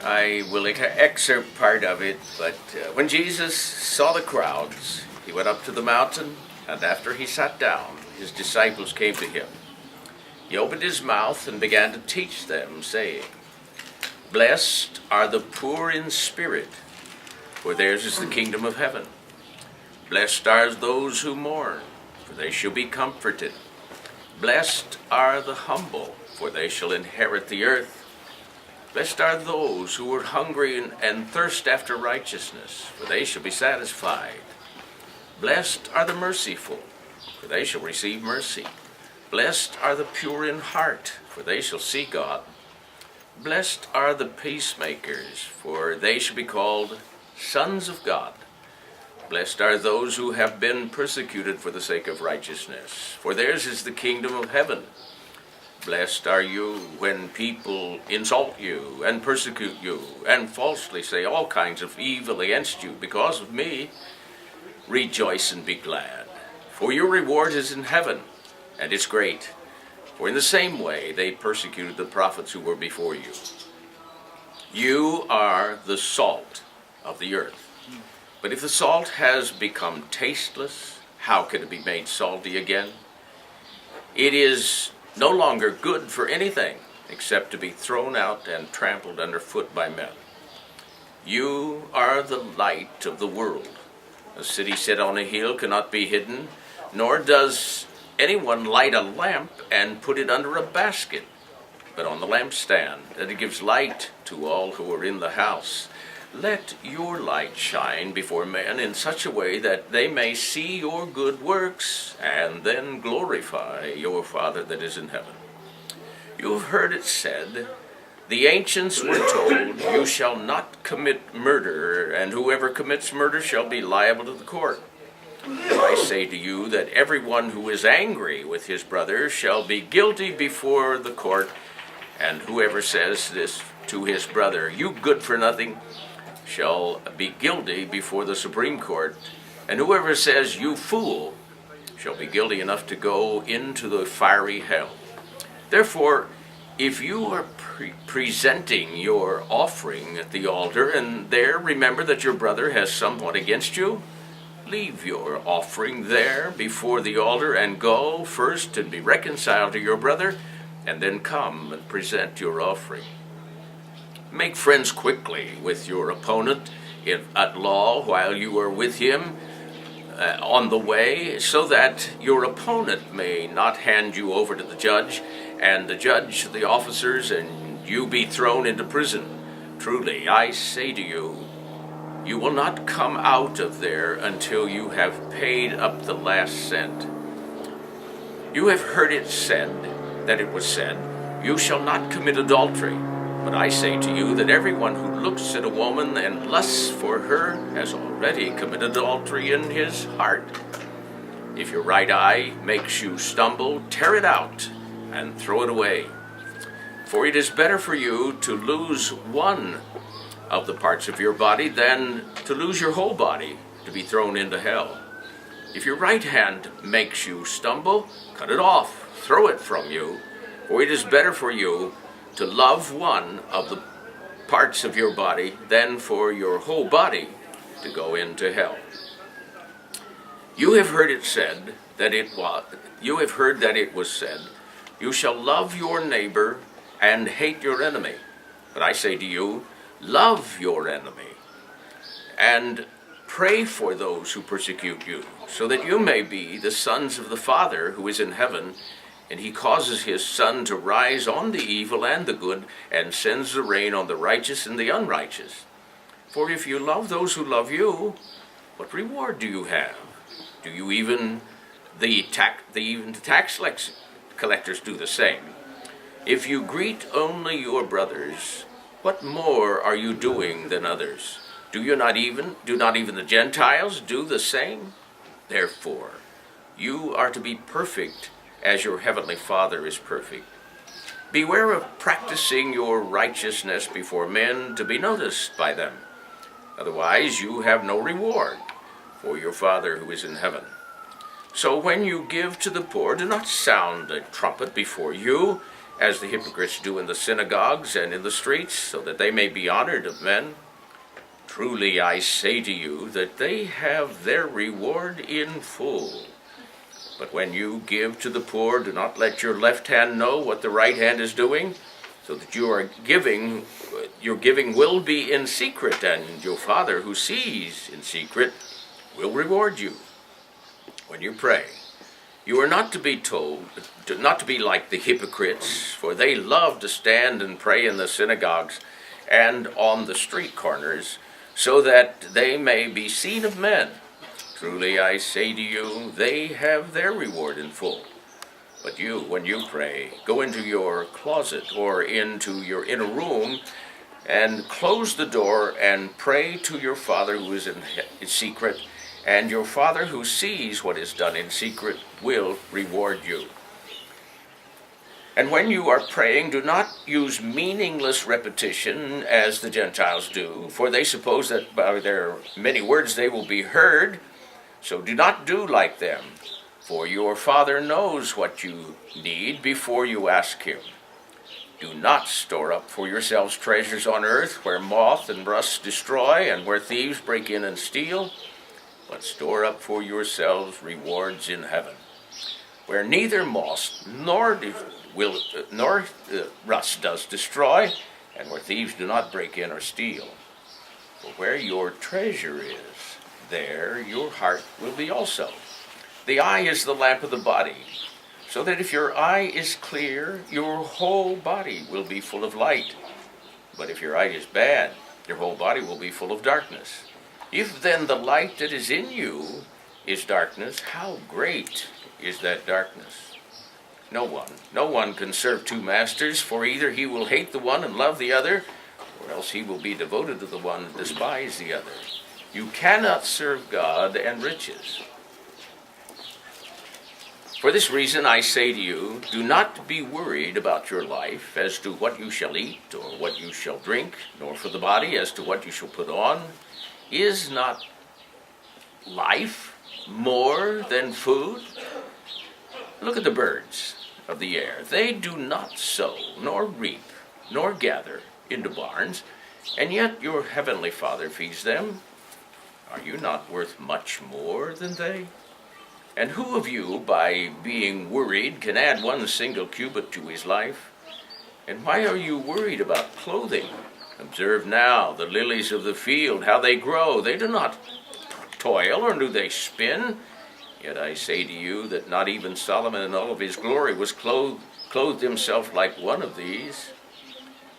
I will excerpt part of it, but when Jesus saw the crowds, he went up to the mountain, and after he sat down, his disciples came to him. He opened his mouth and began to teach them, saying, "Blessed are the poor in spirit, for theirs is the kingdom of heaven. Blessed are those who mourn, for they shall be comforted. Blessed are the humble, for they shall inherit the earth. Blessed are those who are hungry and thirst after righteousness, for they shall be satisfied. Blessed are the merciful, for they shall receive mercy. Blessed are the pure in heart, for they shall see God. Blessed are the peacemakers, for they shall be called sons of God. Blessed are those who have been persecuted for the sake of righteousness, for theirs is the kingdom of heaven. Blessed are you when people insult you and persecute you and falsely say all kinds of evil against you because of me. Rejoice and be glad, for your reward is in heaven, and it's great. For in the same way they persecuted the prophets who were before you. You are the salt of the earth. But if the salt has become tasteless, how can it be made salty again? It is no longer good for anything except to be thrown out and trampled underfoot by men. You are the light of the world. A city set on a hill cannot be hidden, nor does anyone light a lamp and put it under a basket, but on the lampstand, that it gives light to all who are in the house. Let your light shine before men in such a way that they may see your good works and then glorify your Father that is in heaven. You have heard it said, the ancients were told, you shall not commit murder, and whoever commits murder shall be liable to the court. I say to you that everyone who is angry with his brother shall be guilty before the court, and whoever says this to his brother, you good for nothing, shall be guilty before the Supreme Court, and whoever says, you fool, shall be guilty enough to go into the fiery hell. Therefore, if you are presenting your offering at the altar, and there remember that your brother has somewhat against you, leave your offering there before the altar, and go first and be reconciled to your brother, and then come and present your offering. Make friends quickly with your opponent at law while you are with him on the way, so that your opponent may not hand you over to the judge, and the judge to the officers, and you be thrown into prison. Truly, I say to you, you will not come out of there until you have paid up the last cent. You have heard it said, that it was said, you shall not commit adultery. But I say to you that everyone who looks at a woman and lusts for her has already committed adultery in his heart. If your right eye makes you stumble, tear it out and throw it away. For it is better for you to lose one of the parts of your body than to lose your whole body, to be thrown into hell. If your right hand makes you stumble, cut it off, throw it from you. For it is better for you to love one of the parts of your body than for your whole body to go into hell. You have heard it said that it was said, you shall love your neighbor and hate your enemy. But I say to you, love your enemy and pray for those who persecute you, so that you may be the sons of the Father who is in heaven. And he causes his sun to rise on the evil and the good, and sends the rain on the righteous and the unrighteous. For if you love those who love you, what reward do you have? Do you even the tax collectors do the same? If you greet only your brothers, what more are you doing than others? Do not even the Gentiles do the same? Therefore, you are to be perfect as your heavenly Father is perfect. Beware of practicing your righteousness before men to be noticed by them. Otherwise you have no reward for your Father who is in heaven. So when you give to the poor, do not sound a trumpet before you, as the hypocrites do in the synagogues and in the streets, so that they may be honored of men. Truly I say to you that they have their reward in full. But when you give to the poor, do not let your left hand know what the right hand is doing, so that your giving will be in secret, and your Father who sees in secret will reward you. When you pray, you are not to be like the hypocrites, for they love to stand and pray in the synagogues and on the street corners, so that they may be seen of men. Truly I say to you, they have their reward in full. But you, when you pray, go into your closet or into your inner room and close the door and pray to your Father who is in secret, and your Father who sees what is done in secret will reward you. And when you are praying, do not use meaningless repetition as the Gentiles do, for they suppose that by their many words they will be heard. So do not do like them, for your Father knows what you need before you ask him. Do not store up for yourselves treasures on earth, where moth and rust destroy, and where thieves break in and steal, but store up for yourselves rewards in heaven, where neither moth nor rust does destroy, and where thieves do not break in or steal. For where your treasure is, there your heart will be also. The eye is the lamp of the body, so that if your eye is clear, your whole body will be full of light. But if your eye is bad, your whole body will be full of darkness. If then the light that is in you is darkness, how great is that darkness? No one can serve two masters, for either he will hate the one and love the other, or else he will be devoted to the one and despise the other. You cannot serve God and riches. For this reason I say to you, do not be worried about your life as to what you shall eat or what you shall drink, nor for the body as to what you shall put on. Is not life more than food? Look at the birds of the air. They do not sow, nor reap, nor gather into barns, and yet your heavenly Father feeds them. Are you not worth much more than they? And who of you, by being worried, can add one single cubit to his life? And why are you worried about clothing? Observe now the lilies of the field, how they grow. They do not toil, or do they spin? Yet I say to you that not even Solomon in all of his glory was clothed himself like one of these.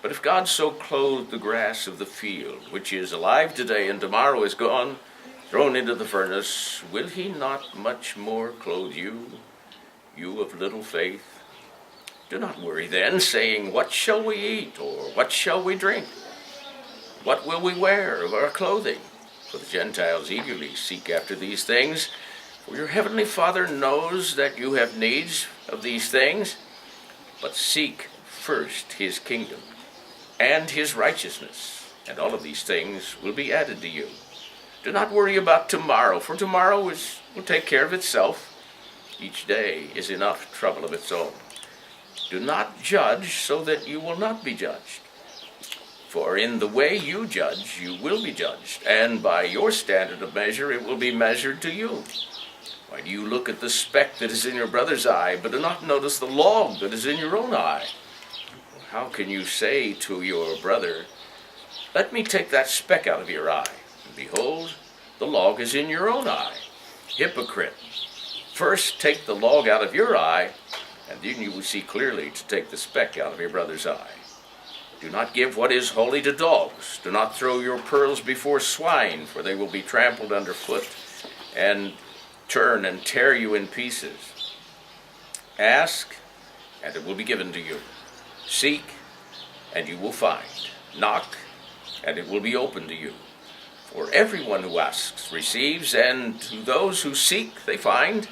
But if God so clothed the grass of the field, which is alive today and tomorrow is gone, thrown into the furnace, will he not much more clothe you, you of little faith? Do not worry then, saying, what shall we eat, or what shall we drink? What will we wear of our clothing? For the Gentiles eagerly seek after these things, for your heavenly Father knows that you have needs of these things. But seek first his kingdom and his righteousness, and all of these things will be added to you. Do not worry about tomorrow, for tomorrow will take care of itself. Each day is enough trouble of its own. Do not judge so that you will not be judged. For in the way you judge, you will be judged, and by your standard of measure it will be measured to you. Why do you look at the speck that is in your brother's eye, but do not notice the log that is in your own eye? How can you say to your brother, let me take that speck out of your eye, and behold, the log is in your own eye? Hypocrite, first take the log out of your eye, and then you will see clearly to take the speck out of your brother's eye. Do not give what is holy to dogs. Do not throw your pearls before swine, for they will be trampled underfoot and turn and tear you in pieces. Ask, and it will be given to you. Seek, and you will find. Knock, and it will be opened to you. For everyone who asks receives, and to those who seek they find,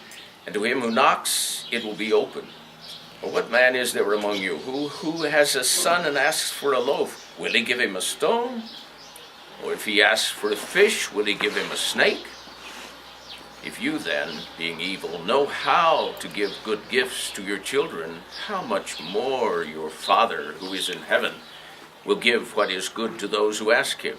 and to him who knocks it will be opened. For what man is there among you who has a son and asks for a loaf? Will he give him a stone? Or if he asks for a fish, will he give him a snake? If you then, being evil, know how to give good gifts to your children, how much more your Father who is in heaven will give what is good to those who ask him.